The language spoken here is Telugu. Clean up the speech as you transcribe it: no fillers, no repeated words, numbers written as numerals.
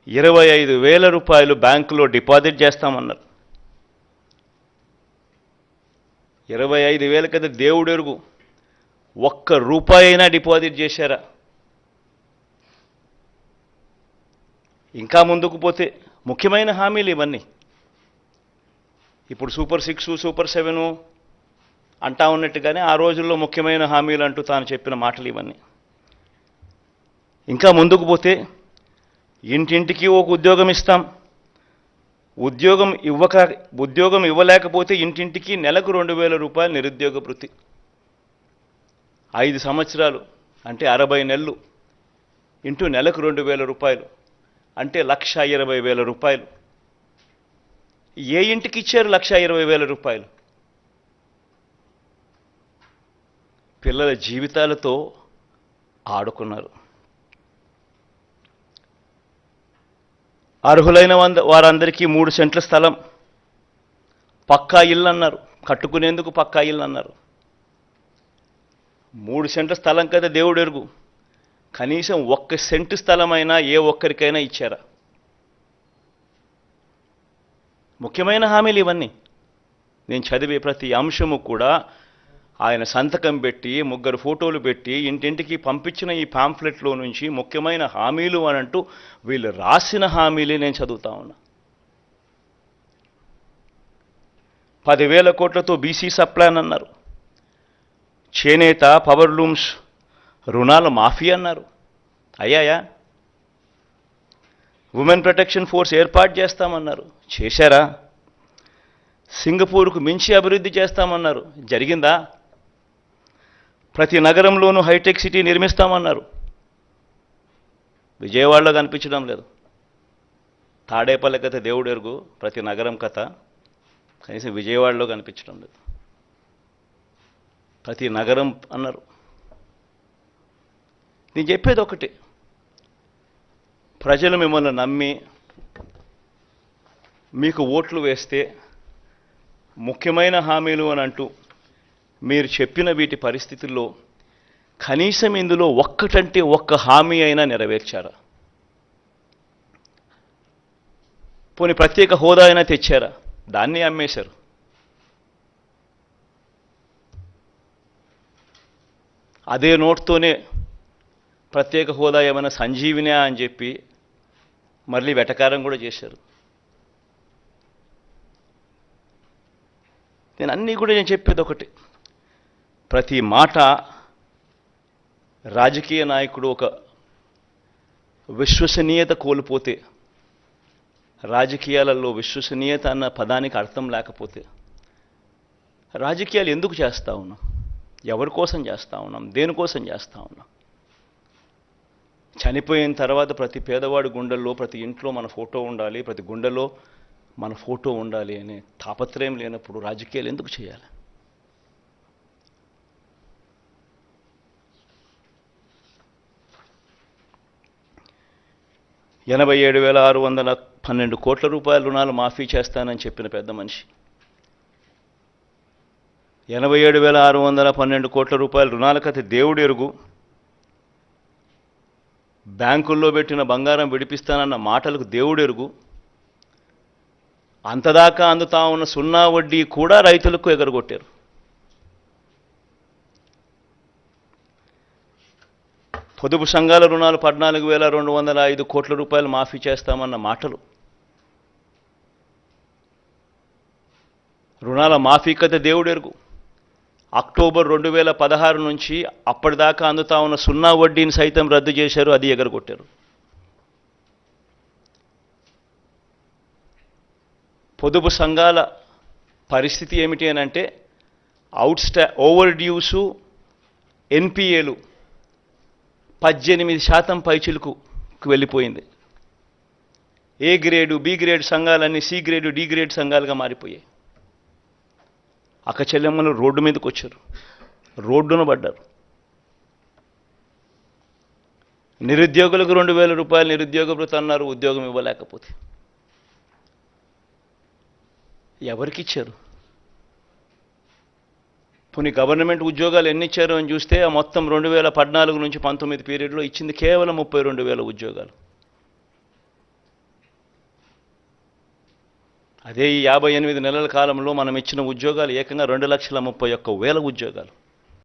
25,000 బ్యాంకులో డిపాజిట్ చేస్తామన్నారు. 25,000 కదా దేవుడు ఎరుగు, ₹1 అయినా డిపాజిట్ చేశారా? ఇంకా ముందుకు పోతే ముఖ్యమైన హామీలు ఇవన్నీ. ఇప్పుడు సూపర్ 6, సూపర్ 7 అంటా ఉన్నట్టుగానే ఆ రోజుల్లో ముఖ్యమైన హామీలు అంటూ తాను చెప్పిన మాటలు ఇవన్నీ. ఇంకా ముందుకు పోతే ఇంటింటికి ఒక ఉద్యోగం ఇస్తాం, ఉద్యోగం ఇవ్వలేకపోతే ఇంటింటికి నెలకు ₹2,000 నిరుద్యోగ భృతి. 5 సంవత్సరాలు అంటే 60 నెలలు ఇంటూ నెలకు ₹2,000 అంటే ₹1,20,000. ఏ ఇంటికి ఇచ్చారు ₹1,20,000? పిల్లల జీవితాలతో ఆడుకున్నారు. అర్హులైన వారందరికీ 3 సెంట్ల స్థలం, పక్కా ఇల్లు అన్నారు, కట్టుకునేందుకు పక్కా ఇల్లు అన్నారు. 3 సెంట్ల స్థలం కదా దేవుడు ఎరుగు, కనీసం 1 సెంటు స్థలమైనా ఏ ఒక్కరికైనా ఇచ్చారా? ముఖ్యమైన హామీలు ఇవన్నీ. నేను చదివే ప్రతి అంశము కూడా ఆయన సంతకం పెట్టి 3 ఫోటోలు పెట్టి ఇంటింటికి పంపించిన ఈ పాంఫ్లెట్లో నుంచి ముఖ్యమైన హామీలు అని అంటూ వీళ్ళు రాసిన హామీలే నేను చదువుతా ఉన్నా. 10,000 కోట్లతో బీసీ సప్లాన్ అన్నారు, చేనేత పవర్ లూమ్స్ రుణాల మాఫీ అన్నారు. అయ్యాయా? ఉమెన్ ప్రొటెక్షన్ ఫోర్స్ ఏర్పాటు చేస్తామన్నారు, చేశారా? సింగపూర్కు మించి అభివృద్ధి చేస్తామన్నారు, జరిగిందా? ప్రతి నగరంలోనూ హైటెక్ సిటీ నిర్మిస్తామన్నారు, విజయవాడలో కనిపించడం లేదు. తాడేపల్లి కథ దేవుడు ఎరుగు, ప్రతి నగరం కథ, కనీసం విజయవాడలో కనిపించడం లేదు. ప్రతి నగరం అన్నారు. నేను చెప్పేది ఒకటి, ప్రజలు మిమ్మల్ని నమ్మి మీకు ఓట్లు వేస్తే ముఖ్యమైన హామీలు అని అంటూ మీరు చెప్పిన వీటి పరిస్థితుల్లో కనీసం ఇందులో ఒక్కటంటే ఒక్క హామీ అయినా నెరవేర్చారా? పోనీ ప్రత్యేక హోదా అయినా తెచ్చారా? దాన్ని అమ్మేశారు. అదే నోట్తోనే ప్రత్యేక హోదా ఏమైనా సంజీవినా అని చెప్పి మళ్ళీ వెటకారం కూడా చేశారు. నేను చెప్పేది ఒకటి, ప్రతి మాట రాజకీయ నాయకుడు ఒక విశ్వసనీయత కోల్పోతే, రాజకీయాలలో విశ్వసనీయత అన్న పదానికి అర్థం లేకపోతే రాజకీయాలు ఎందుకు చేస్తూ ఉన్నాం? ఎవరి కోసం చేస్తూ ఉన్నాం? దేనికోసం చేస్తూ ఉన్నాం? చనిపోయిన తర్వాత ప్రతి పేదవాడి గుండెల్లో, ప్రతి ఇంట్లో మన ఫోటో ఉండాలి, ప్రతి గుండెలో మన ఫోటో ఉండాలి అనే తాపత్రయం లేనప్పుడు రాజకీయాలు ఎందుకు చేయాలి? ₹87,612 కోట్ల రుణాలు మాఫీ చేస్తానని చెప్పిన పెద్ద మనిషి, ₹87,612 కోట్ల రుణాల కథ దేవుడు ఎరుగు, బ్యాంకుల్లో పెట్టిన బంగారం విడిపిస్తానన్న మాటలకు దేవుడు ఎరుగు, అంతదాకా అందుతా ఉన్న సున్నా వడ్డీ కూడా రైతులకు ఎగరగొట్టారు. పొదుపు సంఘాల రుణాలు ₹14,205 కోట్ల మాఫీ చేస్తామన్న మాటలు, రుణాల మాఫీ కథ దేవుడు ఎరుగు. అక్టోబర్ 2016 నుంచి అప్పటిదాకా అందుతా ఉన్న సున్నా వడ్డీని సైతం రద్దు చేశారు, అది ఎగరగొట్టారు. పొదుపు సంఘాల పరిస్థితి ఏమిటి అని అంటే ఓవర్ డ్యూసు ఎన్పిఏలు 18% పైచిలకు వెళ్ళిపోయింది. ఏ గ్రేడు, బి గ్రేడ్ సంఘాలన్నీ సి గ్రేడు, డి గ్రేడ్ సంఘాలుగా మారిపోయాయి. అక్క చెల్లెమ్మలు రోడ్డు మీదకి వచ్చారు, రోడ్డున పడ్డారు. నిరుద్యోగులకు ₹2,000 నిరుద్యోగ భృతి అన్నారు, ఉద్యోగం ఇవ్వలేకపోతే. ఎవరికి ఇచ్చారు? పోనీ గవర్నమెంట్ ఉద్యోగాలు ఎన్ని ఇచ్చారు అని చూస్తే ఆ మొత్తం 2014 నుంచి 19 పీరియడ్లో ఇచ్చింది కేవలం 32,000 ఉద్యోగాలు. అదే ఈ 58 నెలల కాలంలో మనం ఇచ్చిన ఉద్యోగాలు ఏకంగా 2,31,100 ఉద్యోగాలు.